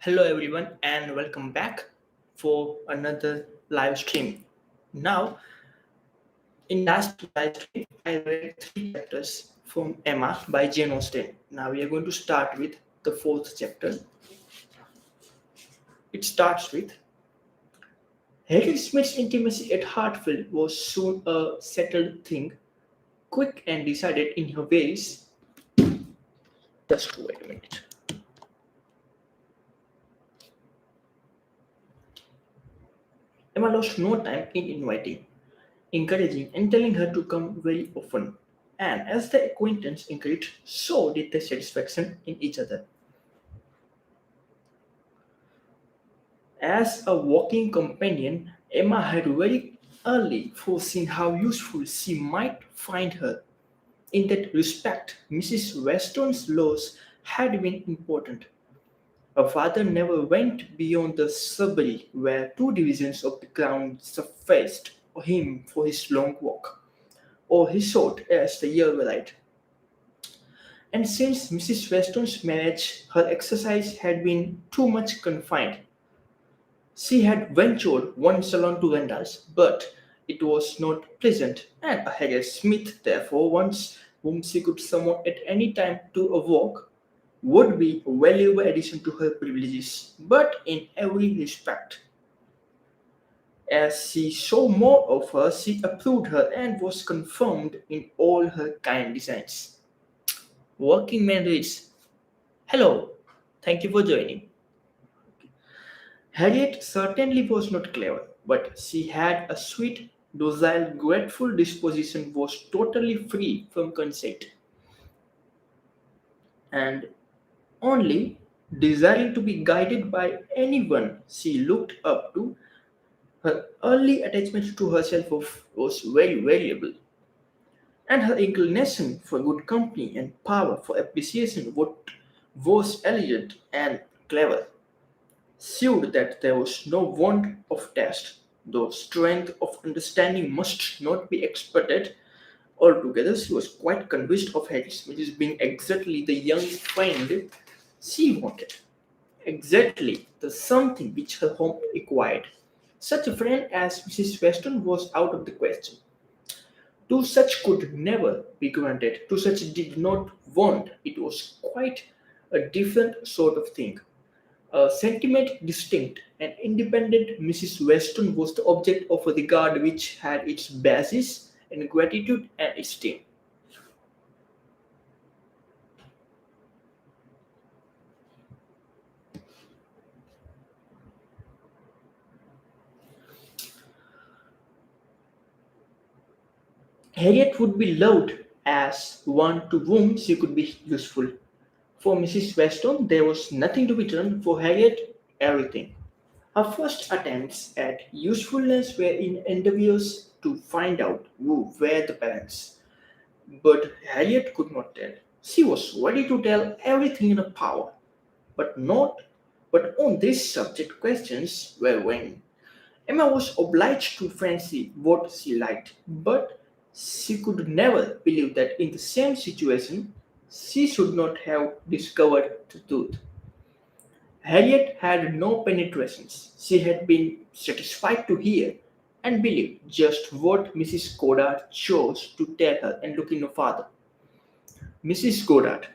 Hello everyone and welcome back for another live stream. Now, in last live stream, I read three chapters from Emma by Jane Austen. Now we are going to start with the fourth chapter. It starts with Harry Smith's intimacy at Hartfield was soon a settled thing, quick and decided in her ways. Just wait a minute. Emma lost no time in inviting, encouraging, and telling her to come very often. And as the acquaintance increased, so did the satisfaction in each other. As a walking companion, Emma had very early foreseen how useful she might find her. In that respect, Mrs. Weston's laws had been important. Her father never went beyond the shrubbery where two divisions of the ground sufficed him for his long walk, or his short as the year varied. And since Mrs. Weston's marriage, her exercise had been too much confined. She had ventured once alone to Randalls, but it was not pleasant, and a Harriet Smith, therefore, once whom she could summon at any time to a walk, would be a valuable addition to her privileges, but in every respect. As she saw more of her, she approved her and was confirmed in all her kind designs. Working man reads, Hello, thank you for joining. Harriet certainly was not clever, but she had a sweet, docile, grateful disposition, was totally free from conceit, and only desiring to be guided by anyone she looked up to. Her early attachment to herself was very variable, and her inclination for good company and power for appreciation what was elegant and clever showed that there was no want of taste, though strength of understanding must not be expected altogether. She was quite convinced of Harris, which is being exactly the young friend she wanted, exactly the something which her home required. Such a friend as Mrs. Weston was out of the question. Two such could never be granted, two such did not want. It was quite a different sort of thing. A sentiment distinct and independent, Mrs. Weston was the object of a regard which had its basis in gratitude and esteem. Harriet would be loved as one to whom she could be useful. For Mrs. Weston, there was nothing to be done; for Harriet, everything. Her first attempts at usefulness were in endeavors to find out who were the parents. But Harriet could not tell. She was ready to tell everything in her power, but not but on these subject questions were vain. Emma was obliged to fancy what she liked, but she could never believe that in the same situation she should not have discovered the truth. Harriet had no penetrations. She had been satisfied to hear and believe just what Mrs. Goddard chose to tell her and look in her father. Mrs. Goddard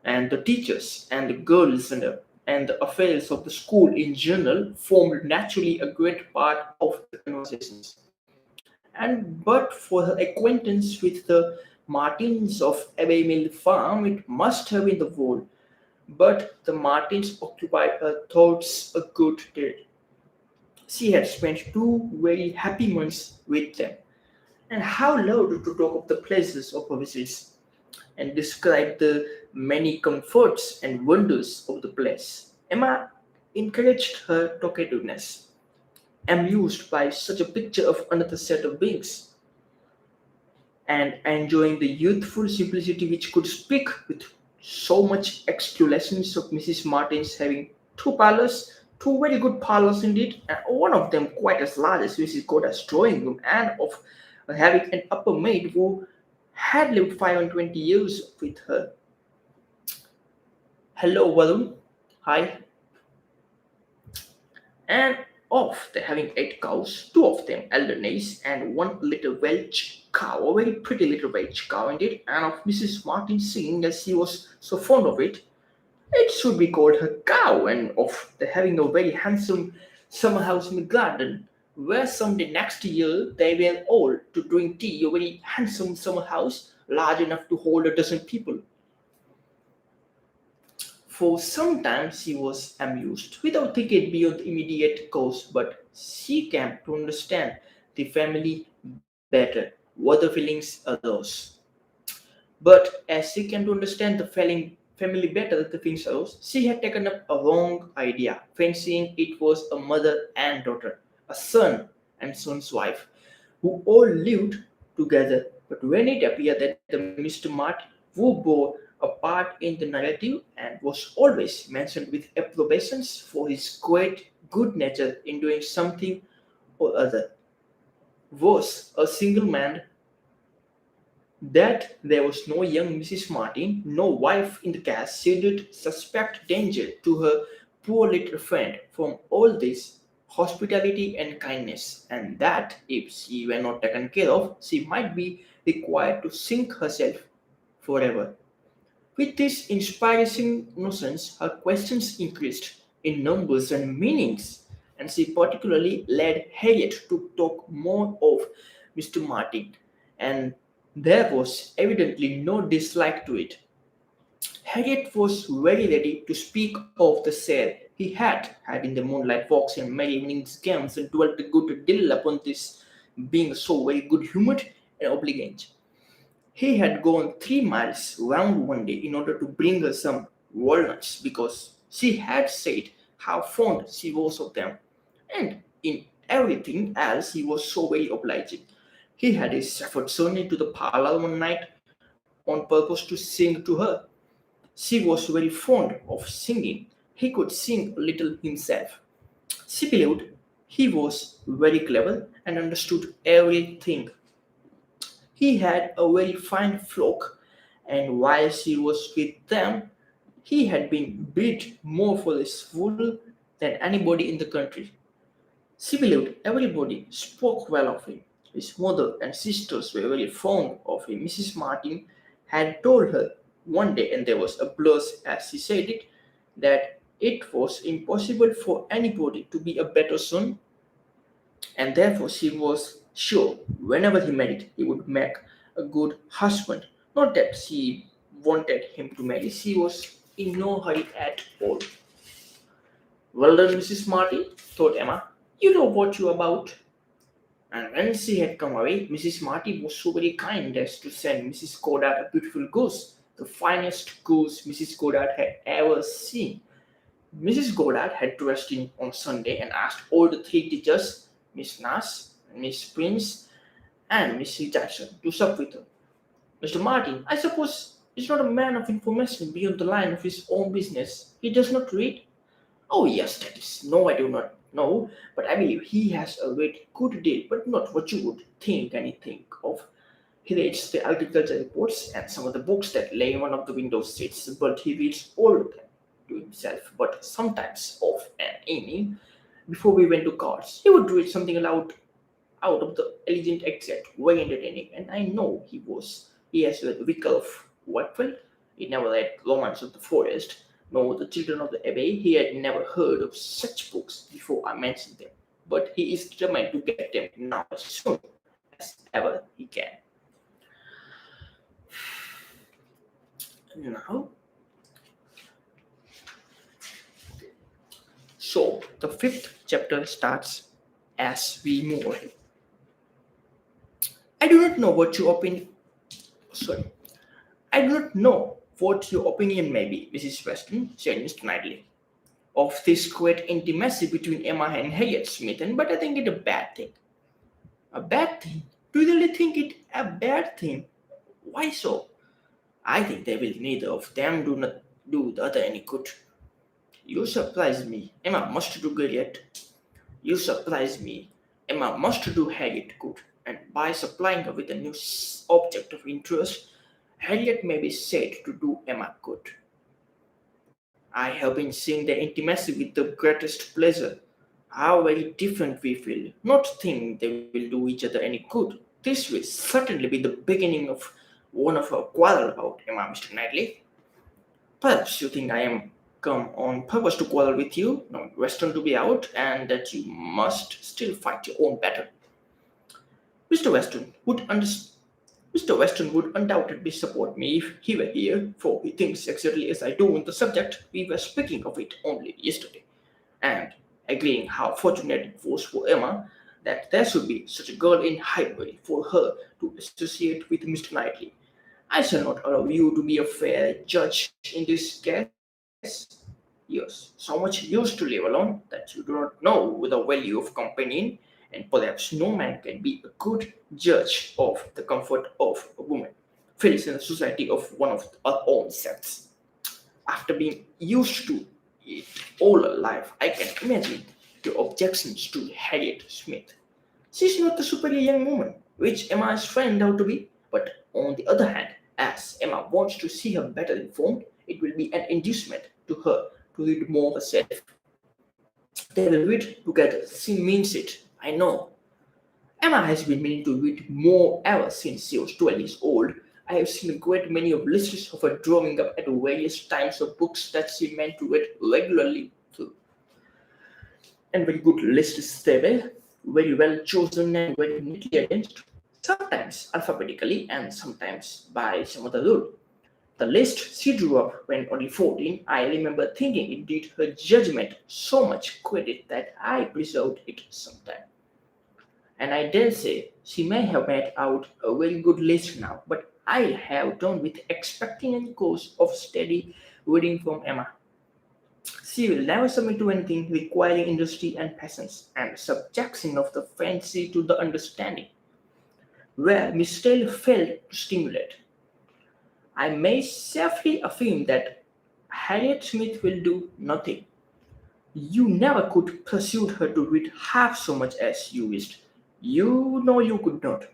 and the teachers and the girls and the affairs of the school in general formed naturally a great part of the conversations. And but for her acquaintance with the Martins of Abbey Mill Farm, it must have been the whole. But the Martins occupied her thoughts a good deal. She had spent 2 very happy months with them, and how loved to talk of the pleasures of her visits and describe the many comforts and wonders of the place. Emma encouraged her talkativeness, amused by such a picture of another set of beings, and enjoying the youthful simplicity which could speak with so much excultations of Mrs. Martin's having two parlors, two very good parlors indeed, and one of them quite as large as Mrs. Goda's drawing room, and of having an upper maid who had lived 520 years with her. Hello, Varun. Hi. And of the having 8 cows, two of them Aldernays and one little Welsh cow, a very pretty little Welsh cow indeed, and of Mrs. Martin singing as she was so fond of it, it should be called her cow, and of the having a very handsome summer house in the garden, where someday next year they were all to drink tea, a very handsome summer house, large enough to hold a dozen people. For some time she was amused, without thinking beyond the immediate cause, but she came to understand the family better, what the feelings others. But as she came to understand the family better than the feelings others, she had taken up a wrong idea, fancying it was a mother and daughter, a son and son's wife, who all lived together. But when it appeared that the Mr. Martin who bore a part in the narrative and was always mentioned with approbations for his great good nature in doing something or other, was a single man, that there was no young Mrs. Martin, no wife in the cast, she did suspect danger to her poor little friend from all this hospitality and kindness, and that if she were not taken care of, she might be required to sink herself forever. With these inspiring notions, her questions increased in numbers and meanings, and she particularly led Harriet to talk more of Mr. Martin, and there was evidently no dislike to it. Harriet was very ready to speak of the share he had in the moonlight walks and merry evenings games, and dwelt a good deal upon this being so very good humoured and obliging. He had gone 3 miles round one day in order to bring her some walnuts because she had said how fond she was of them, and in everything else he was so very obliging. He had suffered Sonia to the parlour one night on purpose to sing to her. She was very fond of singing. He could sing a little himself. She believed he was very clever and understood everything. He had a very fine flock, and while she was with them, he had been bid more for his wool than anybody in the country. She believed everybody spoke well of him. His mother and sisters were very fond of him. Mrs. Martin had told her one day, and there was a blush as she said it, that it was impossible for anybody to be a better son, and therefore she was sure whenever he married, he would make a good husband. Not that she wanted him to marry, she was in no hurry at all. Well done, Mrs. Martin, thought Emma. You know what you're about. And when she had come away, Mrs. Martin was so very kind as to send Mrs. Goddard a beautiful goose, the finest goose Mrs. Goddard had ever seen. Mrs. Goddard had dressed in on Sunday and asked all the three teachers, Miss Nash, Miss Prince, and Miss Jackson, to sup with her. Mr. Martin, I suppose, is not a man of information beyond the line of his own business. He does not read. Oh, yes, that is. No, I do not know, but I believe he has a very good deal, but not what you would think anything of. He reads the agriculture reports and some of the books that lay in one of the window seats, but he reads all of them to himself. But sometimes, of an evening, before we went to cards, he would read something aloud out of the elegant excerpt, very entertaining, and I know he has read the Vicar of Wakefield. He never read Romance of the Forest, nor The Children of the Abbey. He had never heard of such books before I mentioned them, but he is determined to get them now as soon as ever he can. Now, so the fifth chapter starts as we move on. I do not know what your opinion. Sorry, I do not know what your opinion may be, Mrs. Weston, said Mr. Knightley, of this great intimacy between Emma and Harriet Smith, but I think it a bad thing. A bad thing? Do you really think it a bad thing? Why so? I think they will neither of them do not do the other any good. You surprise me. Emma must do Harriet. You surprise me. Emma must do Harriet good, and by supplying her with a new object of interest, Harriet may be said to do Emma good. I have been seeing their intimacy with the greatest pleasure. how very different we feel. Not think they will do each other any good. This will certainly be the beginning of one of our quarrel about Emma, Mr. Knightley. Perhaps you think I am come on purpose to quarrel with you, not Western to be out, and that you must still fight your own battle. Mr. Weston would understand. Mr. Weston would undoubtedly support me if he were here, for he thinks exactly as I do on the subject. We were speaking of it only yesterday, and agreeing how fortunate it was for Emma that there should be such a girl in Highbury for her to associate with Mr. Knightley. I shall not allow you to be a fair judge in this case. Yes, so much used to live alone that you do not know the value of companion, and perhaps no man can be a good judge of the comfort of a woman feels in the society of one of our own sex. After being used to it all her life, I can imagine your objections to Harriet Smith. She's not the superior young woman, which Emma is trained out to be, but on the other hand, as Emma wants to see her better informed, it will be an inducement to her to read more herself. They will read together. She means it, I know. Emma has been meaning to read more ever since she was 12 years old. I have seen a great many of lists of her drawing up at various times of books that she meant to read regularly through. And very good lists they were, very well chosen and very neatly arranged, sometimes alphabetically and sometimes by some other rule. The list she drew up when only 14, I remember thinking it did her judgment so much credit that I preserved it sometime. And I dare say she may have made out a very good list now, but I have done with expecting any course of steady reading from Emma. She will never submit to anything requiring industry and patience, and subjection of the fancy to the understanding, where Miss Taylor failed to stimulate. I may safely affirm that Harriet Smith will do nothing. You never could persuade her to read half so much as you wished. You know you could not.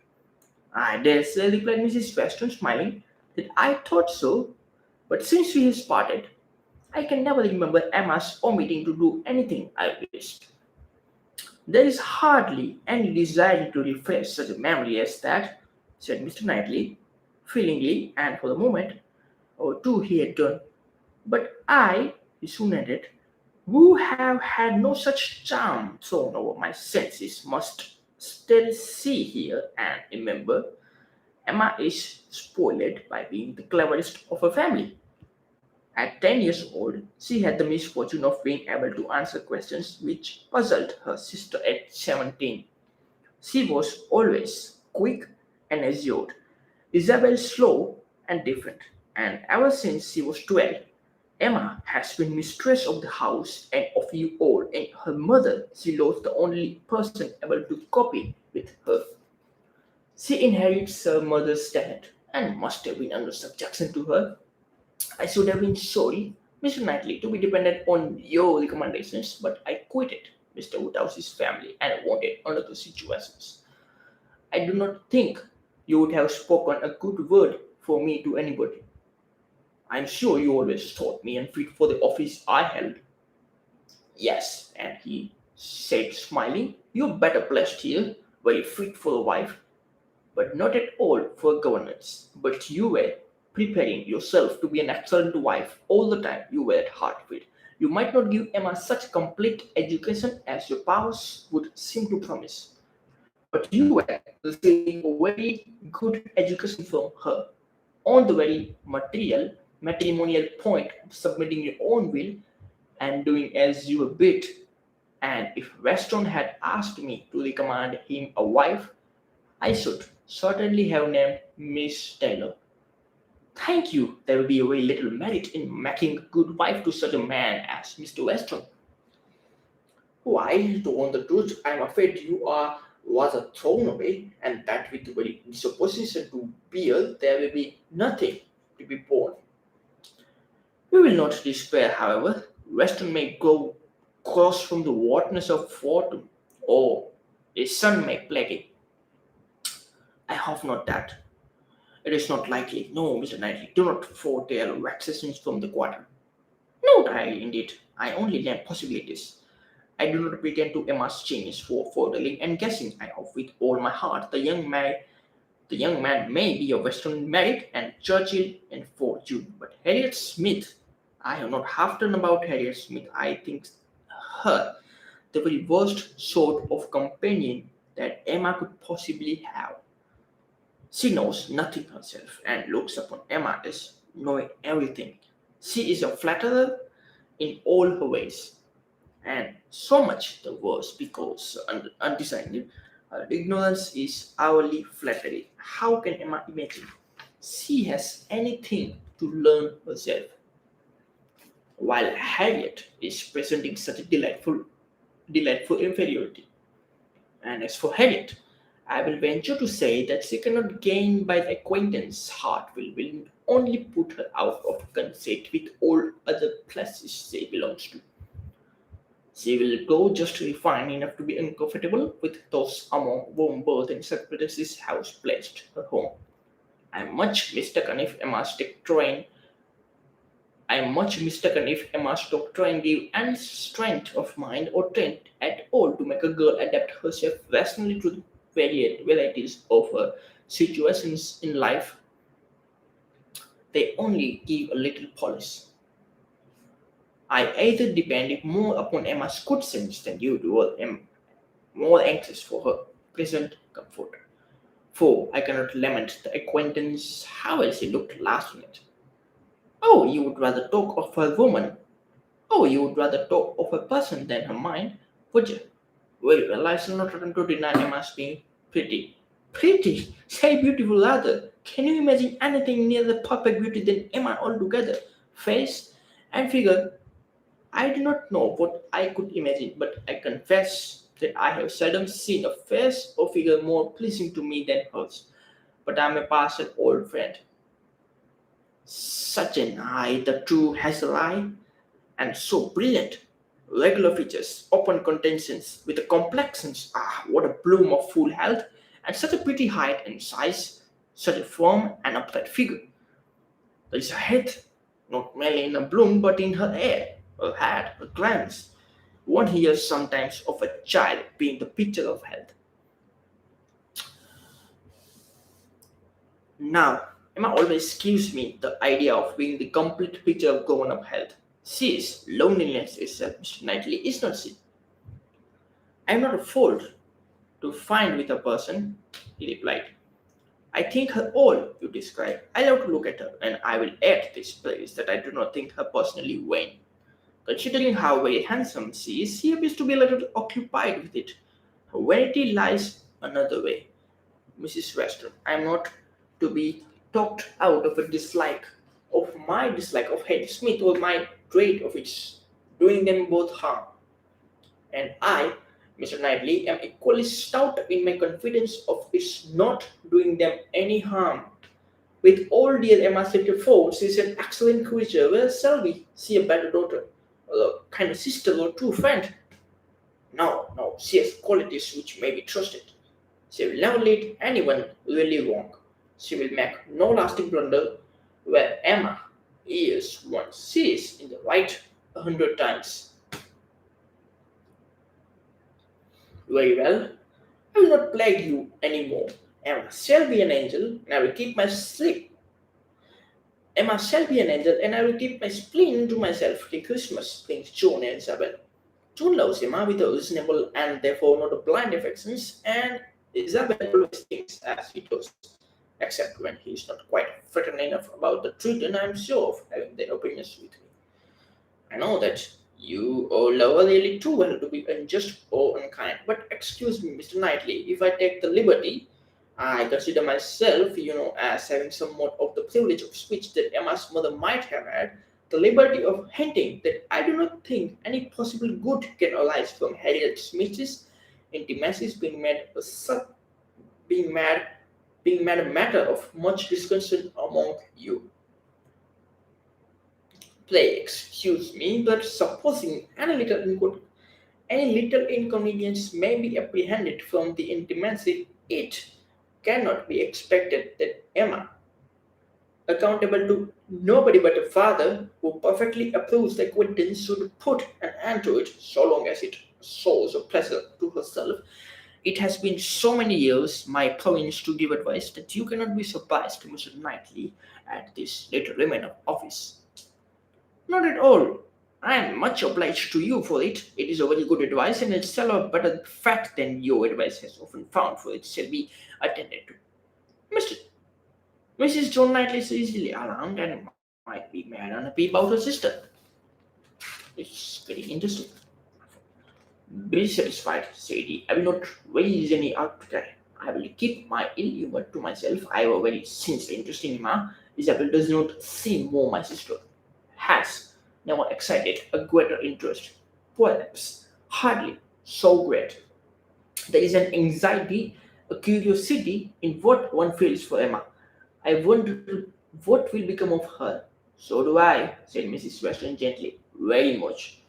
I dare say, replied Mrs. Weston, smiling, that I thought so, but since we have parted, I can never remember Emma's omitting to do anything I wished. There is hardly any desire to refresh such a memory as that, said Mr. Knightley, feelingly, and for the moment or two he had done. But I, he soon added, who have had no such charm thrown over my senses, must still see here and remember Emma is spoiled by being the cleverest of her family. At 10 years old, she had the misfortune of being able to answer questions which puzzled her sister at 17. She was always quick and assured, Isabel slow and different, and ever since she was 12, Emma has been mistress of the house and of you all, and her mother she was the only person able to copy with her. She inherits her mother's talent and must have been under subjection to her. I should have been sorry, Mr. Knightley, to be dependent on your recommendations, but I quitted Mr. Woodhouse's family and wanted another situations. I do not think you would have spoken a good word for me to anybody. I am sure you always thought me unfit for the office I held. Yes, and he said, smiling, you're better placed here, very fit for a wife, but not at all for governance. But you were preparing yourself to be an excellent wife all the time you were at Hartfield. You might not give Emma such complete education as your powers would seem to promise, but you were receiving a very good education from her on the very matrimonial point of submitting your own will and doing as you were bid. And if Weston had asked me to recommend him a wife, I should certainly have named Miss Taylor. Thank you. There will be very little merit in making a good wife to such a man as Mr. Weston. Why, to own the truth, I am afraid you are rather thrown away, and that with the very disposition to bear, there will be nothing to be borne. We will not despair, however. Weston may grow cross from the wantonness of fortune, or his son may plague him. I hope not that. It is not likely. No, Mr. Knightley, do not foretell vexations from the quarter. Not I, indeed. I only name possibilities. I do not pretend to Emma's genius for foretelling and guessing. I hope with all my heart the young man may be a Western merit and Churchill and fortune. But Harriet Smith, I have not half done about Harriet Smith. I think her the very worst sort of companion that Emma could possibly have. She knows nothing herself and looks upon Emma as knowing everything. She is a flatterer in all her ways, and so much the worse because undesigned her ignorance is hourly flattery. How can Emma imagine she has anything to learn herself, while Harriet is presenting such a delightful inferiority? And as for Harriet, I will venture to say that she cannot gain by the acquaintance heart will only put her out of conceit with all other classes she belongs to. She will go just refined enough to be uncomfortable with those among whom birth and circumstances have placed her home. I am much mistaken if Emma's doctrine I am much mistaken if Emma's doctrine give any strength of mind or strength at all to make a girl adapt herself rationally to the varied varieties of situations in life. They only give a little polish. I either depend more upon Emma's good sense than you do, or am more anxious for her present comfort. For I cannot lament the acquaintance how well she looked last night. Oh, you would rather talk of her woman. Oh, you would rather talk of her person than her mind, would you? Well, I shall not attempt to deny Emma's being pretty. Pretty? Say beautiful rather. Can you imagine anything near the perfect beauty than Emma altogether? Face and figure, I do not know what I could imagine, but I confess that I have seldom seen a face or figure more pleasing to me than hers. But I am a partial old friend. Such an eye, the true hazel eye, and so brilliant. Regular features, open contentions, with the complexions, what a bloom of full health, and such a pretty height and size, such a firm and upright figure. There is a head, not merely in a bloom, but in her air, her hat, her glance. One hears sometimes of a child being the picture of health. Now, Emma always gives me the idea of being the complete picture of grown up health. She is loneliness itself, Mr. Knightley, is not she? I am not a fault to find with a person, he replied. I think her all you describe. I love to look at her, and I will add this place that I do not think her personally vain. Considering how very handsome she is, she appears to be a little occupied with it. Her vanity lies another way. Mrs. Weston, I am not to be talked out of my dislike of Harry Smith or my dread of its doing them both harm. And I, Mr. Knightley, am equally stout in my confidence of its not doing them any harm. With all dear Emma's little faults, she is an excellent creature. Where shall we see a better daughter? A kind of sister or true friend? No, no, she has qualities which may be trusted. She will never lead anyone really wrong. She will make no lasting blunder where Emma is once. She is in the right 100 times. Very well, I will not plague you any more. Emma shall be an angel, and I will keep my sleep. Emma shall be an angel, and I will keep my spleen to myself till Christmas, thinks Joan and Isabel. Joan loves Emma with a reasonable and therefore not a blind affections, and Isabel always thinks as he does, except when he is not quite frightened enough about the truth, and I am sure of having their opinions with me. I know that you love her really too well to be unjust or unkind, but excuse me, Mr. Knightley, if I take the liberty, I consider myself, as having somewhat of the privilege of speech that Emma's mother might have had, the liberty of hinting that I do not think any possible good can arise from Harriet Smith's intimacies being made being made a matter of much discussion among you. Pray excuse me, but supposing any little inconvenience may be apprehended from the intimacy, it cannot be expected that Emma, accountable to nobody but a father who perfectly approves the acquaintance, should put an end to it so long as it source of pleasure to herself. It has been so many years my province to give advice that you cannot be surprised, Mr. Knightley, at this little remnant of office. Not at all. I am much obliged to you for it. It is a very good advice, and it's a lot better fact than your advice has often found, for it shall be attended to. Mr. Mrs. John Knightley is easily alarmed and might be mad unhappy about her sister. It's very interesting. Be satisfied, said he. I will not raise any outcry. I will keep my ill humor to myself. I have a very sincere interest in Emma. Isabel does not seem more my sister. Has never excited a greater interest. Perhaps hardly so great. There is an anxiety, a curiosity in what one feels for Emma. I wonder what will become of her. So do I, said Mrs. Weston gently. Very much.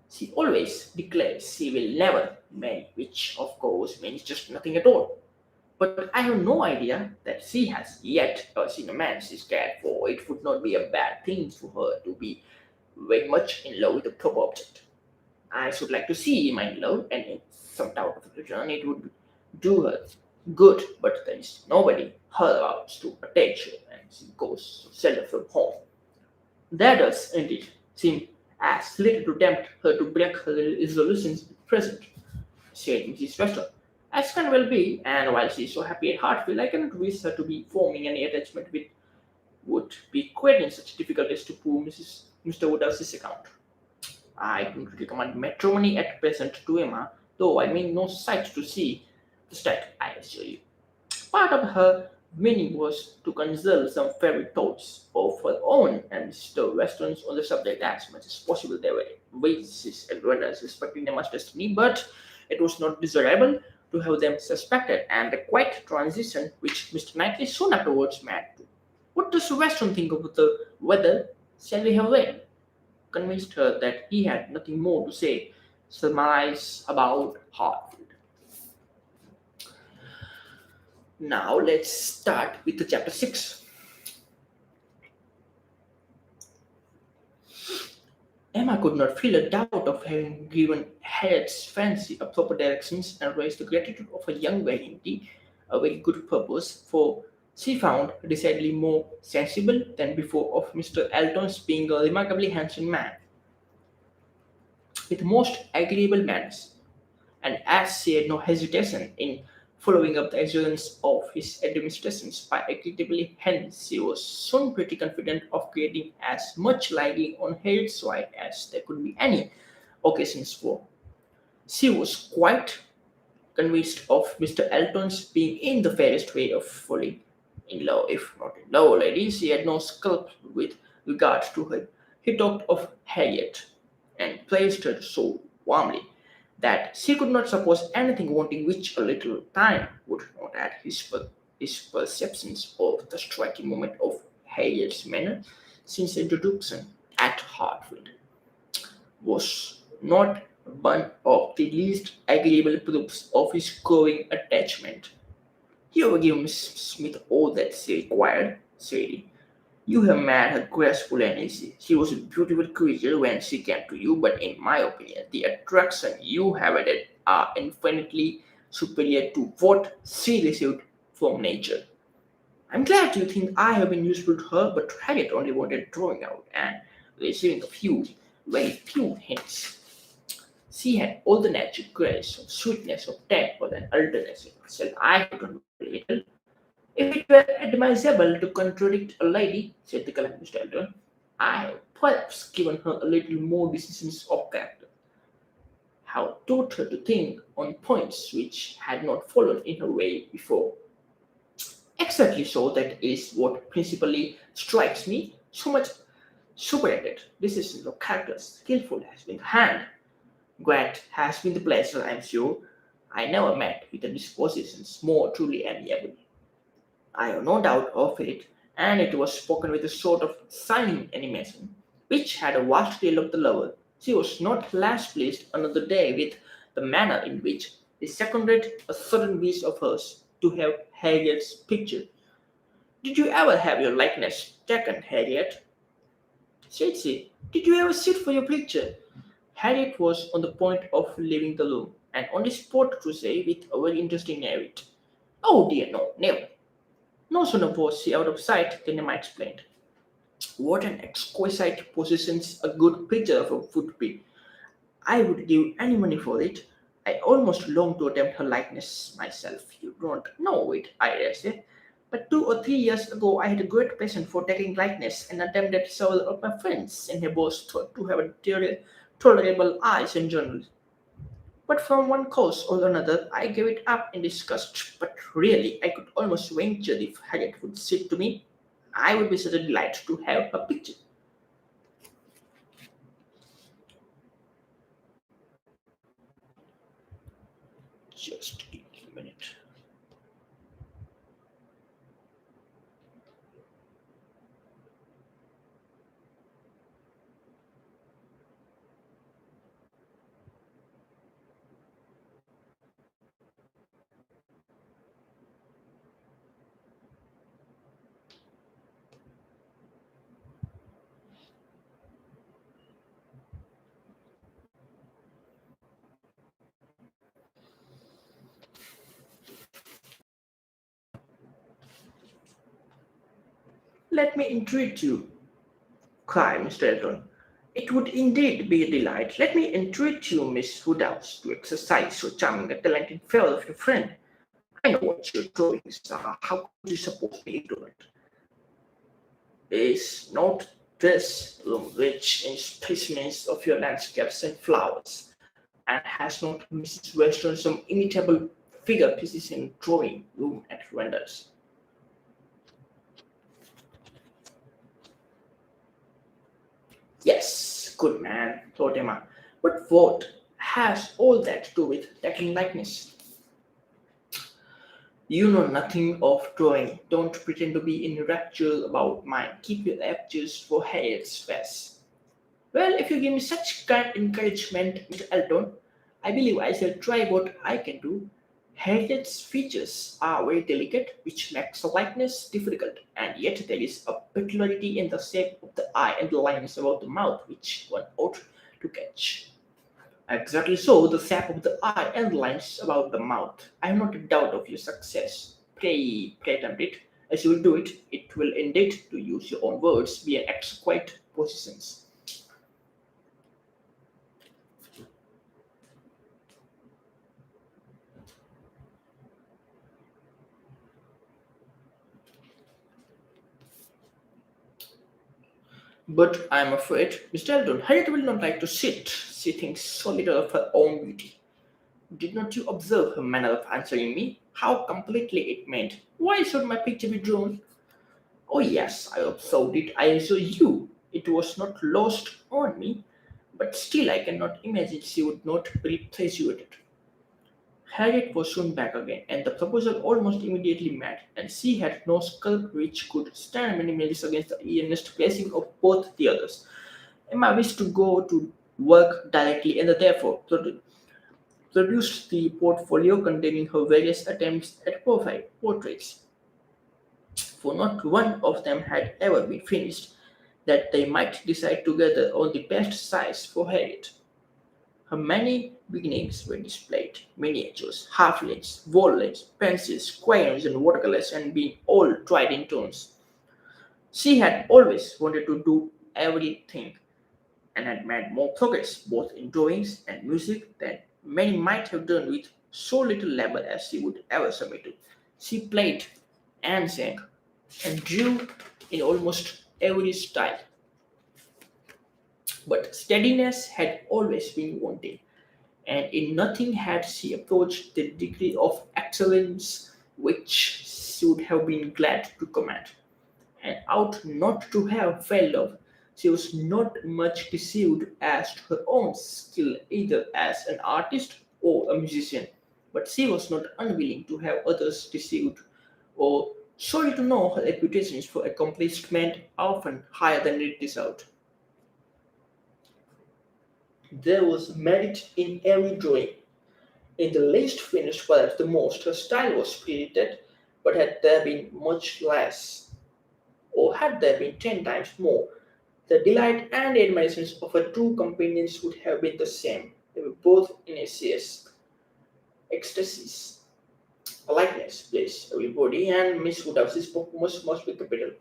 She always declares she will never marry, which of course means just nothing at all. But I have no idea that she has yet seen a man she's cared for. It would not be a bad thing for her to be very much in love with a proper object. I should like to see him in love, and in some doubt of return, it would do her good. But there is nobody hereabouts to attach her, and she goes so seldom from home. That does, indeed, seem as little to tempt her to break her resolutions at present, said Mrs. Weston. As can well be, and while she is so happy at Hartfield, I cannot wish her to be forming any attachment which would be creating such difficulties to poor Mr. Woodhouse's account. I don't recommend matrimony at present to Emma, though I mean no sight to see the state, I assure you. Part of her meaning was to conserve some fairy thoughts of her own and Mr. Weston's on the subject as much as possible. There were ways and runners respecting Emma's destiny, but it was not desirable to have them suspected, and the quiet transition which Mr. Knightley soon afterwards made to. What does Weston think of the weather? Shall we have rain? Convinced her that he had nothing more to say, surmise about Hartfield. Now let's start with the chapter 6. Emma could not feel a doubt of having given Harriet's fancy a proper directions and raised the gratitude of her young vanity a very good purpose, for she found decidedly more sensible than before of Mr. Elton's being a remarkably handsome man, with most agreeable manners, and as she had no hesitation in following up the assurance of his administrations by actively hence she was soon pretty confident of creating as much liking on Harriet's side as there could be any occasions for. She was quite convinced of Mr. Elton's being in the fairest way of falling in love, if not in love already. She had no scruple with regard to her. He talked of Harriet and praised her so warmly that she could not suppose anything wanting which a little time would not add his perceptions of the striking moment of Harriet's manner since introduction at Hartfield was not one of the least agreeable proofs of his growing attachment. You will give Miss Smith all that she required, said he. You have made her graceful and easy. She was a beautiful creature when she came to you, but in my opinion, the attraction you have added are infinitely superior to what she received from nature. I'm glad you think I have been useful to her, but Harriet only wanted drawing out and receiving a few, very few hints. She had all the natural grace of sweetness of temper and alterness in herself. I have done very little. If it were advisable to contradict a lady, said the gallant Mr. Elton, I have perhaps given her a little more decisions of character. How taught her to think on points which had not fallen in her way before. Exactly so, that is what principally strikes me. So much superadded decisions of character, skillful has been the hand. Great has been the pleasure, I am sure. I never met with a dispositions more truly amiable. I have no doubt of it, and it was spoken with a sort of shining animation, which had a vast deal of the lover. She was not less pleased another day with the manner in which he seconded a sudden wish of hers to have Harriet's picture. Did you ever have your likeness taken, Harriet? Said she. Did you ever sit for your picture? Harriet was on the point of leaving the room, and on the spot to say with a very interesting narrative. Oh dear, no, never. No sooner was she out of sight than Emma explained. What an exquisite position a good picture of her would be. I would give any money for it. I almost long to attempt her likeness myself. You don't know it, I dare say. But 2 or 3 years ago, I had a great passion for taking likeness and attempted several of my friends, and they both thought to have a tolerable eyes in general. But from one cause or another, I gave it up in disgust. But really, I could almost venture if Harriet would sit to me. I would be such a delight to have a picture. Just give me a minute. Let me entreat you, cried Mr. Elton. It would indeed be a delight. Let me entreat you, Miss Woodhouse, to exercise so charming a talent in favor of your friend. I know what your drawings are. How could you suppose me ignorant? Is not this room rich in specimens of your landscapes and flowers? And has not Mrs. Weston some imitable figure pieces in drawing room and renders? Yes, good man, thought Emma. But what has all that to do with taking likeness? You know nothing of drawing. Don't pretend to be in rapture about mine. Keep your raptures for Harriet's face. Well, if you give me such kind encouragement, Mr. Elton, I believe I shall try what I can do. Harriet's features are very delicate, which makes a likeness difficult, and yet there is a peculiarity in the shape of the eye and the lines about the mouth which one ought to catch. Exactly so, the shape of the eye and the lines about the mouth. I have not a doubt of your success. Pray attempt it. As you will do it, it will indeed, to use your own words, be an exquisite positions. But I am afraid, Mr. Eldon, Harriet will not like to sit. She thinks so little of her own beauty. Did not you observe her manner of answering me? How completely it meant. Why should my picture be drawn? Oh, yes, I observed it. I saw you. It was not lost on me, but still I cannot imagine she would not reappreciate it. Harriet was soon back again, and the proposal almost immediately met, and she had no sculp which could stand many minutes against the earnest pressing of both the others. Emma wished to go to work directly and therefore produced the portfolio containing her various attempts at portraits, for not one of them had ever been finished, that they might decide together on the best size for Harriet. Her many beginnings were displayed: miniatures, half-lengths, wall-lengths, pencils, crayons, and watercolors, and being all tried in turns. She had always wanted to do everything and had made more progress both in drawings and music than many might have done with so little labor as she would ever submit to. She played and sang and drew in almost every style, but steadiness had always been wanting, and in nothing had she approached the degree of excellence which she would have been glad to command, and ought not to have failed of. She was not much deceived as to her own skill either as an artist or a musician, but she was not unwilling to have others deceived, or sorry to know her reputations for accomplishment often higher than it deserved. There was merit in every drawing. In the least finished, perhaps the most, her style was spirited, but had there been much less, or had there been 10 times more, The delight and admiration of our two companions would have been the same. They were both in a serious ecstasies. Politeness, please, everybody, and Miss Woodhouse's performance must be capital.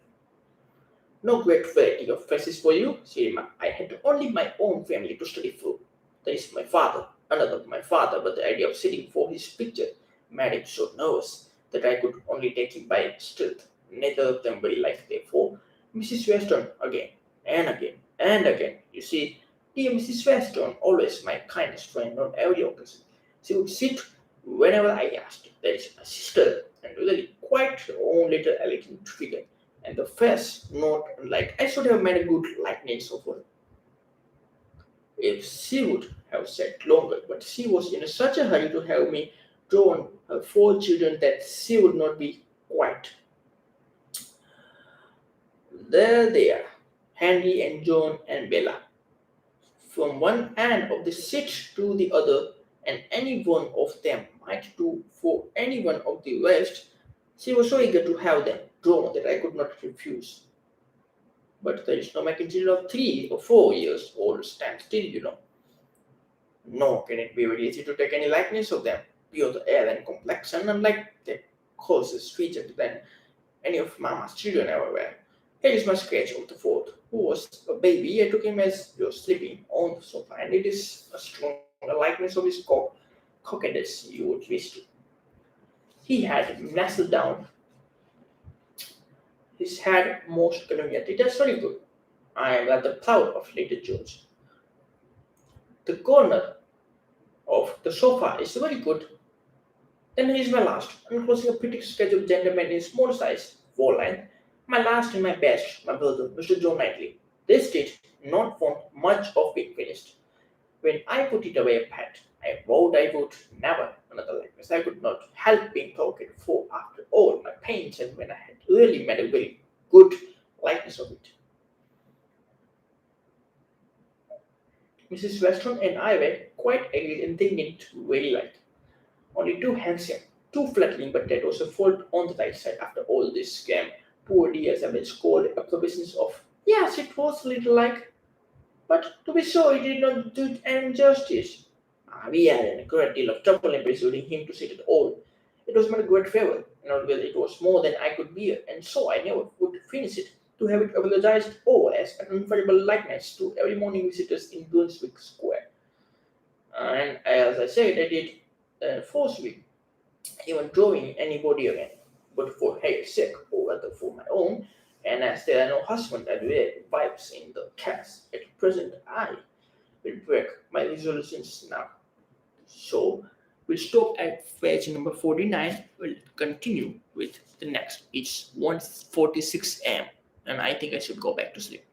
No great variety of faces for you, she remarked. I had only my own family to study for. There is my father, another my father, but the idea of sitting for his picture made him so nervous that I could only take him by stealth. Neither of them very liked, therefore, Mrs. Weston again and again and again. You see, dear Mrs. Weston, always my kindest friend on every occasion. She would sit whenever I asked. There is my sister, and really quite her own little elegant figure and the face not like I should have made a good likeness of her if she would have sat longer, but she was in such a hurry to have me drawn her four children that she would not be quiet. There they are, Henry and John and Bella, from one end of the seat to the other, and any one of them might do for any one of the rest. She was so eager to have them drawn that I could not refuse. But there is no making children of 3 or 4 years old stand still, you know. Nor can it be very easy to take any likeness of them, beyond the air and complexion, unlike the closest featured than any of Mamma's children ever were. Here is my sketch of the fourth, who was a baby. I took him as he was sleeping on the sofa, and it is a stronger likeness of his coquettish you would wish to. He had nestled down his head most conveniently. That's very good. I am rather proud of little George. The corner of the sofa is very good. Then here is my last, enclosing a pretty sketch of gentleman in small size, four line. My last and my best, my brother, Mr. John Knightley. This did not want much of being finished. When I put it away, Pat, I vowed I would never another likeness. I could not help being provocative, for after all my pains and when I had really made a very good likeness of it. Mrs. Weston and I were quite agreed in thinking it very like. Only too handsome, too flattering, but that was a fault on the right side after all this scam. Poor dear Isabel scolded up the business of, yes, it was a little like, but to be sure, it did not do it any justice. We had a great deal of trouble in persuading him to sit at all. It was my great favor, and well, it was more than I could bear, and so I never would finish it. To have it apologized over as an unforgettable likeness to every morning visitors in Brunswick Square. And as I said, I did force me even drawing anybody again, but for Harry's sake, or rather for my own, and as there are no husband and wives in the cast at present, I will break my resolutions now. So we'll stop at page number 49. We'll continue with the next. It's 1:46 a.m. and I think I should go back to sleep.